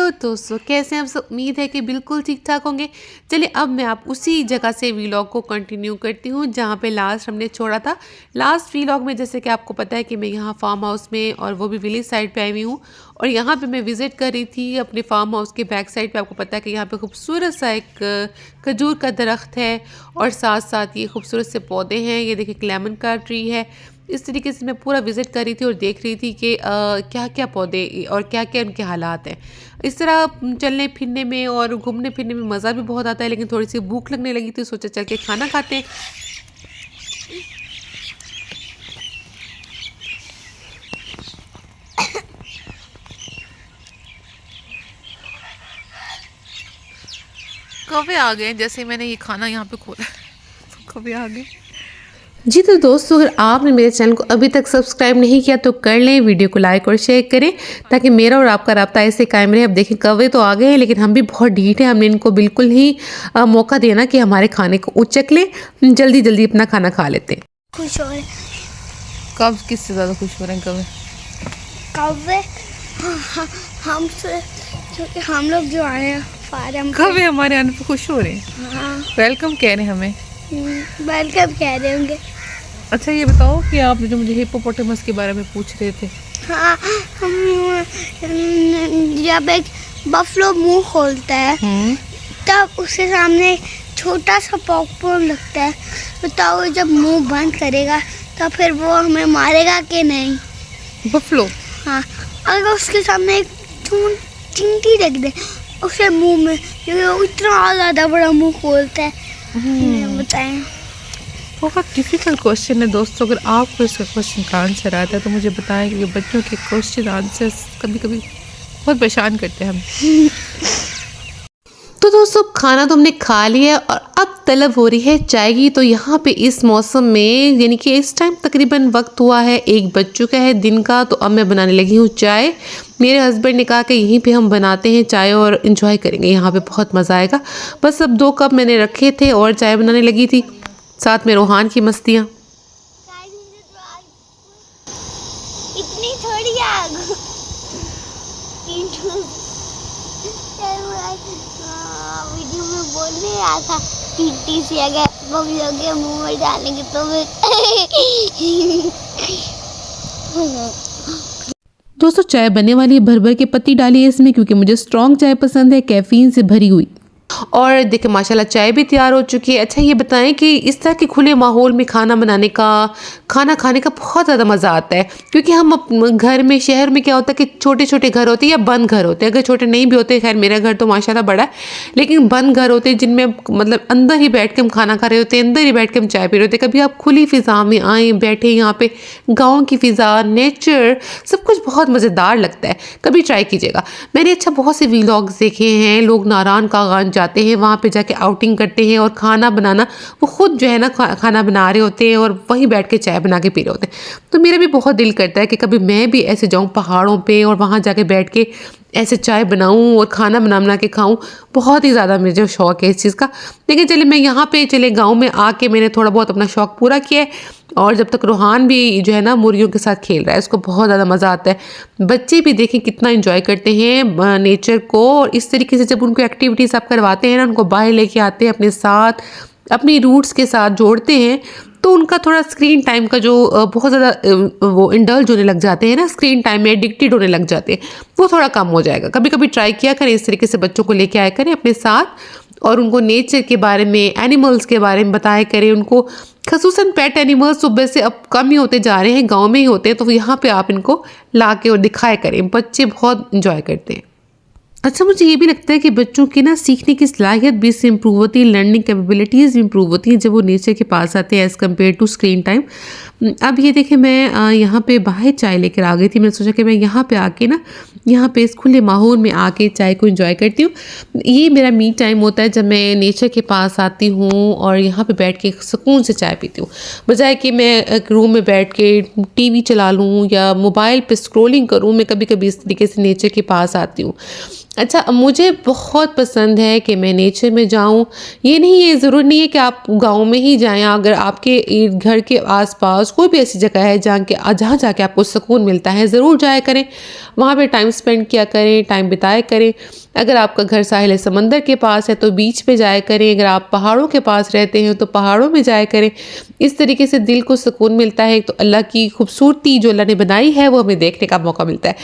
Hello दोस्तों, कैसे हैं आप सब। उम्मीद है कि बिल्कुल ठीक ठाक होंगे। चलिए अब मैं आप उसी जगह से व्लॉग को कंटिन्यू करती हूँ जहाँ पे लास्ट हमने छोड़ा था। लास्ट व्लॉग में जैसे कि आपको पता है कि मैं यहाँ फार्म हाउस में और वो भी विलेज साइड पे आई हुई हूँ और यहाँ पे मैं विज़िट कर रही थी अपने फार्म हाउस के बैक साइड पे। आपको पता है कि यहाँ पे खूबसूरत सा एक खजूर का दरख्त है और साथ साथ ये खूबसूरत से पौधे हैं। ये देखिए लेमन का ट्री है। इस तरीके से मैं पूरा विज़िट कर रही थी और देख रही थी कि क्या क्या पौधे और क्या क्या उनके हालात हैं। इस तरह चलने फिरने में और घूमने फिरने में मज़ा भी बहुत आता है, लेकिन थोड़ी सी भूख लगने लगी थी, सोचा चल के खाना खाते हैं। कौवे आ गए जैसे मैंने ये खाना यहाँ पे खोला कौवे आ गए। जी तो दोस्तों, अगर आपने मेरे चैनल को अभी तक सब्सक्राइब नहीं किया तो कर लें, वीडियो को लाइक और शेयर करें ताकि मेरा और आपका राब्ता ऐसे कायम रहे। अब देखें कौवे तो आ गए हैं, लेकिन हम भी बहुत ढीठ हैं। हमने इनको बिल्कुल ही मौका देना कि हमारे खाने को उचक लें। जल्दी जल्दी अपना खाना खा लेते हैं। खुश हो रहे कब किससे ज़्यादा खुश हो रहे हैं कौवे? कौवे हमसे, क्योंकि हम लोग जो आए हैं फार्म कौवे हमारे आने पे खुश हो रहे हैं। हाँ वेलकम कह रहे हैं हमें। वेलकम कह रहे होंगे। अच्छा ये बताओ कि आप जो मुझे हिप्पोपोटामस के बारे में पूछ रहे थे। हाँ, हम जब एक बफलो मुंह खोलता है तब उसके सामने छोटा सा पॉपकॉर्न लगता है। बताओ जब मुंह बंद करेगा तो फिर वो हमें मारेगा कि नहीं? बफलो? हाँ, अगर उसके सामने एक चिंटी रख दे उसे मुंह में, क्योंकि वो इतना ज़्यादा बड़ा मुंह खोलता है। बताएं। बहुत डिफ़िकल्ट क्वेश्चन है दोस्तों। अगर आपको इसका क्वेश्चन का आंसर आता है तो मुझे बताएं, क्योंकि बच्चों के क्वेश्चन आंसर्स कभी कभी बहुत परेशान करते हैं हम। तो दोस्तों, खाना तो हमने खा लिया और अब तलब हो रही है चाय की। तो यहाँ पे इस मौसम में, यानी कि इस टाइम तकरीबन वक्त हुआ है 1 बज चुका है दिन का, तो अब मैं बनाने लगी हूँ चाय। मेरे हस्बैंड ने कहा कि यहीं पे हम बनाते हैं चाय और इन्जॉय करेंगे, यहाँ पे बहुत मज़ा आएगा। बस अब 2 कप मैंने रखे थे और चाय बनाने लगी थी, साथ में रोहान की मस्तियाँ। इतनी थोड़ी आग वीडियो में बोलने आया था टीटी से अगर बबलियों के मुंह में डालेंगे तो दोस्तों, चाय बनने वाली है, भर भर के पत्ती डाली है इसमें, क्योंकि मुझे स्ट्रॉन्ग चाय पसंद है, कैफीन से भरी हुई। और देखिए माशाल्लाह चाय भी तैयार हो चुकी है। अच्छा ये बताएं कि इस तरह के खुले माहौल में खाना बनाने का, खाना खाने का बहुत ज़्यादा मज़ा आता है, क्योंकि हम घर में, शहर में क्या होता है कि छोटे छोटे घर होते हैं या बंद घर होते हैं। अगर छोटे नहीं भी होते, खैर मेरा घर तो माशाल्लाह बड़ा है, लेकिन बंद घर होते हैं जिनमें मतलब अंदर ही बैठ के हम खाना खा रहे होते हैं, अंदर ही बैठ के हम चाय पी रहे होते हैं। कभी आप खुली फ़िज़ा में आएँ, बैठे यहाँ पे, गाँव की फ़िज़ा, नेचर, सब कुछ बहुत मज़ेदार लगता है। कभी ट्राई कीजिएगा। मैंने अच्छा बहुत से व्लॉग्स देखे हैं, लोग नारायण कागान जाते हैं, वहाँ पे जाके आउटिंग करते हैं और खाना बनाना, वो खुद जो है ना खाना बना रहे होते हैं और वहीं बैठ के चाय बना के पी रहे होते हैं। तो मेरा भी बहुत दिल करता है कि कभी मैं भी ऐसे जाऊँ पहाड़ों पे और वहाँ जाके बैठ के ऐसे चाय बनाऊँ और खाना बना के खाऊँ। बहुत ही ज़्यादा मुझे शौक़ है इस चीज़ का। लेकिन चलिए मैं यहाँ पे गाँव में आके मैंने थोड़ा बहुत अपना शौक़ पूरा किया है। और जब तक रोहान भी जो है ना मुर्गियों के साथ खेल रहा है, उसको बहुत ज़्यादा मज़ा आता है। बच्चे भी देखें कितना एंजॉय करते हैं नेचर को, और इस तरीके से जब उनको एक्टिविटीज़ आप करवाते हैं ना, उनको बाहर लेके आते हैं अपने साथ, अपनी रूट्स के साथ जोड़ते हैं, तो उनका थोड़ा स्क्रीन टाइम का जो बहुत ज़्यादा वो इंडल्ज होने लग जाते हैं ना, स्क्रीन टाइम में एडिक्टेड होने लग जाते हैं, वो थोड़ा कम हो जाएगा। कभी कभी ट्राई किया करें, इस तरीके से बच्चों को लेके आया करें अपने साथ और उनको नेचर के बारे में, एनिमल्स के बारे में बताया करें उनको। ख़ुसूसन पेट एनिमल्स सुबह से अब कम ही होते जा रहे हैं, गांव में ही होते हैं, तो यहाँ पे आप इनको ला के और दिखाया करें। बच्चे बहुत इंजॉय करते हैं। अच्छा मुझे ये भी लगता है कि बच्चों की ना सीखने की सलाहियत भी इससे इम्प्रूव होती है, लर्निंग कैपेबिलिटीज़ भी इम्प्रूव होती हैं जब वो नेचर के पास आते हैं as compared to screen time. अब ये देखें मैं यहाँ पे बाहर चाय लेकर आ गई थी। मैंने सोचा कि मैं यहाँ पे आके ना, यहाँ पे इस खुले माहौल में आके चाय को एंजॉय करती हूँ। ये मेरा मी टाइम होता है जब मैं नेचर के पास आती हूँ और यहाँ पे बैठ के सुकून से चाय पीती हूँ, बजाय कि मैं एक रूम में बैठ के टीवी चला लूँ या मोबाइल पे स्क्रॉलिंग करूँ। मैं कभी कभी इस तरीके से नेचर के पास आती हूँ। अच्छा मुझे बहुत पसंद है कि मैं नेचर में जाऊँ। ये नहीं, ये ज़रूरी नहीं है कि आप गाँव में ही जाएँ। अगर आपके घर के आसपास कोई भी ऐसी जगह है जहाँ जाके आपको सुकून मिलता है, ज़रूर जाया करें। वहाँ पे टाइम स्पेंड किया करें, टाइम बिताया करें। अगर आपका घर साहिल समंदर के पास है तो बीच पे जाया करें, अगर आप पहाड़ों के पास रहते हैं तो पहाड़ों में जाया करें। इस तरीके से दिल को सुकून मिलता है, तो अल्लाह की खूबसूरती जो अल्लाह ने बनाई है वो हमें देखने का मौका मिलता है।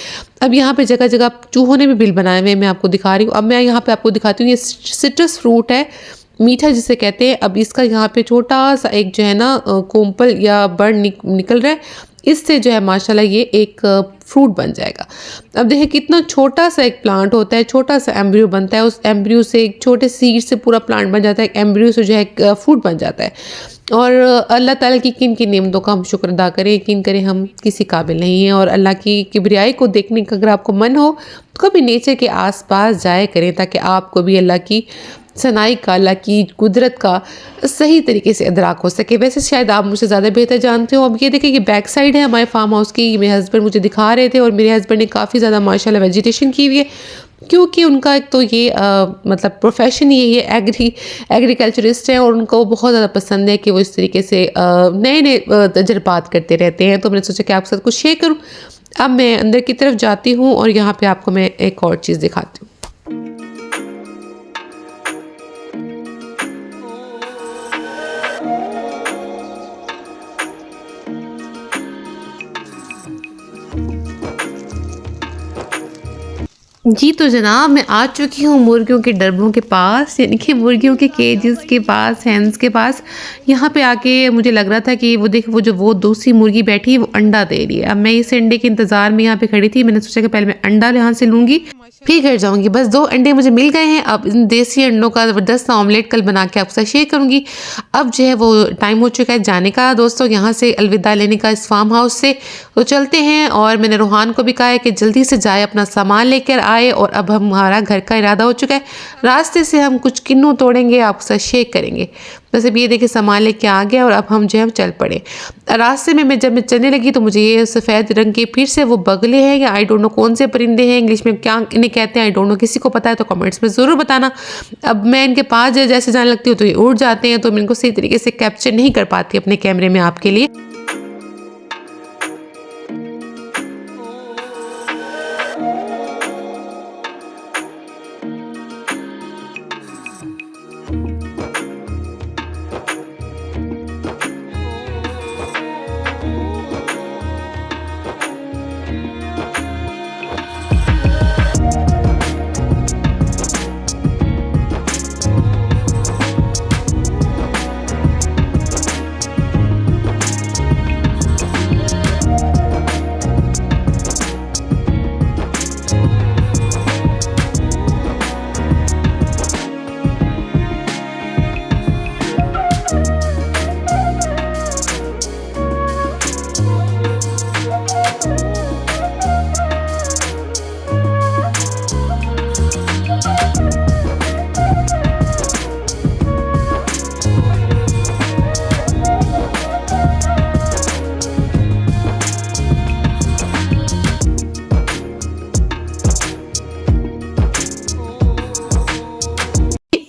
अब यहाँ पे जगह जगह चूहों ने भी बिल बनाए हुए हैं, मैं आपको दिखा रही हूँ। अब मैं यहाँ पे आपको दिखाती हूँ, ये सिट्रस फ्रूट है, मीठा जिसे कहते हैं। अब इसका यहाँ पे छोटा सा एक जो है ना कोम्पल या बर्ड निकल रहा है, इससे जो है माशाल्लाह ये एक फ्रूट बन जाएगा। अब देखिए कितना छोटा सा एक प्लांट होता है, छोटा सा एम्ब्रियो बनता है, उस एम्ब्रियो से एक छोटे सीड से पूरा प्लांट बन जाता है, एक एम्ब्रियो से जो है एक फ्रूट बन जाता है। और अल्लाह ताला की किन किन नेमतों का हम शुक्र अदा करें, यकीन करें हम किसी काबिल नहीं हैं। और अल्लाह की किबरियाई को देखने का अगर आपको मन हो तो कभी नेचर के आसपास जाया करें, ताकि आपको भी अल्लाह की सनाई का, अल्लाह की कुदरत का सही तरीके से अदराक हो सके। वैसे शायद आप मुझसे ज़्यादा बेहतर जानते हो। अब ये देखिए, ये बैक साइड है हमारे फार्म हाउस की, मेरे हस्बैंड मुझे दिखा रहे थे, और मेरे हस्बैंड ने काफ़ी ज़्यादा माशाल्लाह वेजिटेशन की हुई है, क्योंकि उनका एक तो ये मतलब प्रोफेशन ये एग्रीकल्चरिस्ट है, और उनको बहुत ज़्यादा पसंद है कि वो इस तरीके से नए नए तजर्बात करते रहते हैं। तो मैंने सोचा कि आपके साथ कुछ शेयर करूँ। अब मैं अंदर की तरफ जाती हूँ और यहाँ पे आपको मैं एक और चीज़ दिखाती हूँ। जी तो जनाब, मैं आ चुकी हूँ मुर्गियों के डरबों के पास, यानी कि मुर्गियों के केजेस के पास, हैंस के पास। यहाँ पे आके मुझे लग रहा था कि वो जो दूसरी मुर्गी बैठी है वो अंडा दे रही है। अब मैं इस अंडे के इंतज़ार में यहाँ पे खड़ी थी। मैंने सोचा कि पहले मैं अंडा यहाँ से लूँगी, फिर घर जाऊँगी। बस 2 अंडे मुझे मिल गए हैं। अब इन देसी अंडों का ज़बरदस्त ऑमलेट कल बना के आपसे शेयर करूँगी। अब जो है वो टाइम हो चुका है जाने का दोस्तों, यहाँ से अलविदा लेने का इस फार्म हाउस से। तो चलते हैं, और मैंने रूहान को भी कहा है कि जल्दी से जाए, अपना सामान लेकर आए। और अब हमारा घर का इरादा हो चुका है, रास्ते से हम कुछ किन्नू तोड़ेंगे, आपके साथ शेयर करेंगे। बस अब ये देखिए सामान लेके आ गया, और अब हम जो है चल पड़े। रास्ते में जब मैं चलने लगी तो मुझे ये सफ़ेद रंग के फिर से वो बगले हैं, या आई डोंट नो कौन से परिंदे हैं, इंग्लिश में क्या इन्हें कहते हैं आई डोंट नो, किसी को पता है तो कमेंट्स में ज़रूर बताना। अब मैं इनके पास जैसे जाने लगती हूँ तो ये उड़ जाते हैं, तो मैं इनको सही तरीके से कैप्चर नहीं कर पाती अपने कैमरे में आपके लिए।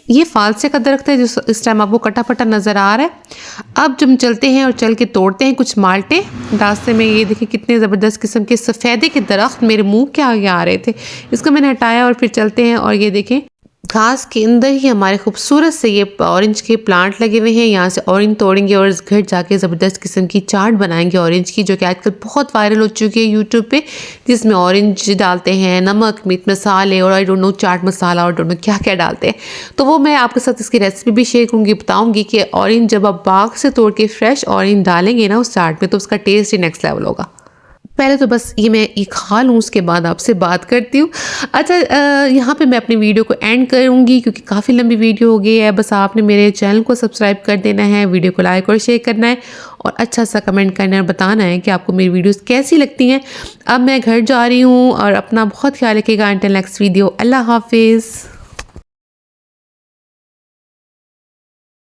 ये फालसे का दरख्त है जो इस टाइम आपको कटा फटा नज़र आ रहा है। अब जब हम चलते हैं और चल के तोड़ते हैं कुछ माल्टे रास्ते में। ये देखिए कितने ज़बरदस्त किस्म के सफ़ेदे के दरख्त मेरे मुंह के आगे आ रहे थे, इसको मैंने हटाया और फिर चलते हैं। और ये देखें घास के अंदर ही हमारे खूबसूरत से ये ऑरेंज के प्लांट लगे हुए हैं। यहाँ से ऑरेंज तोड़ेंगे और घर जाके ज़बरदस्त किस्म की चाट बनाएंगे ऑरेंज की, जो कि आजकल बहुत वायरल हो चुकी है यूट्यूब पे, जिसमें ऑरेंज डालते हैं, नमक, मीट मसाले और I don't know chaat masala और डोंट नो क्या क्या डालते हैं। तो वो मैं आपके साथ इसकी रेसिपी भी शेयर करूँगी, बताऊँगी कि ऑरेंज जब आप बाग से तोड़ के फ्रेश ऑरेंज डालेंगे ना उस चाट में, तो उसका टेस्ट ही नेक्स्ट लेवल होगा। पहले तो बस मैं ये खा लूँ, उसके बाद आपसे बात करती हूँ। अच्छा, यहाँ पे मैं अपनी वीडियो को एंड करूँगी क्योंकि काफ़ी लंबी वीडियो हो गई है। बस आपने मेरे चैनल को सब्सक्राइब कर देना है, वीडियो को लाइक और शेयर करना है, और अच्छा सा कमेंट करना है और बताना है कि आपको मेरी वीडियोस कैसी लगती हैं। अब मैं घर जा रही हूँ और अपना बहुत ख्याल रखिएगा। अंटिल नेक्स्ट वीडियो, अल्लाह हाफिज़।